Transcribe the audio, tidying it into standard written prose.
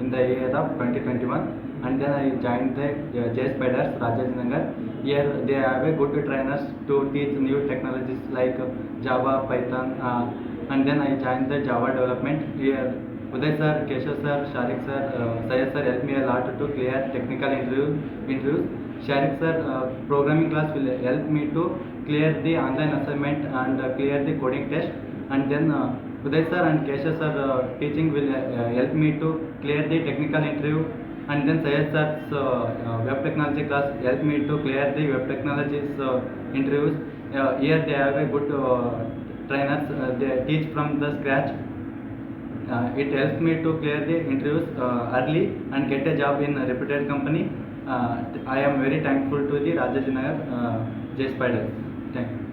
in the year of 2021, and then I joined the JSPIDERS Rajajinagar. Here they have a good trainers to teach new technologies like Java, Python, and then I joined the Java development. Here Uday sir, Keshav sir, Sharik sir, Sayed sir helped me a lot to clear technical interviews. Sharik sir programming class will help me to clear the online assignment and clear the coding test, and then Uday sir and Keshav sir teaching will help me to clear the technical interview, and then Sayed sir's web technology class helped me to clear the web technologies interviews. Here they have a good trainers, they teach from the scratch. It helps me to clear the interviews early and get a job in a reputed company. I am very thankful to the Rajajinagar JSPIDERS. Thank you.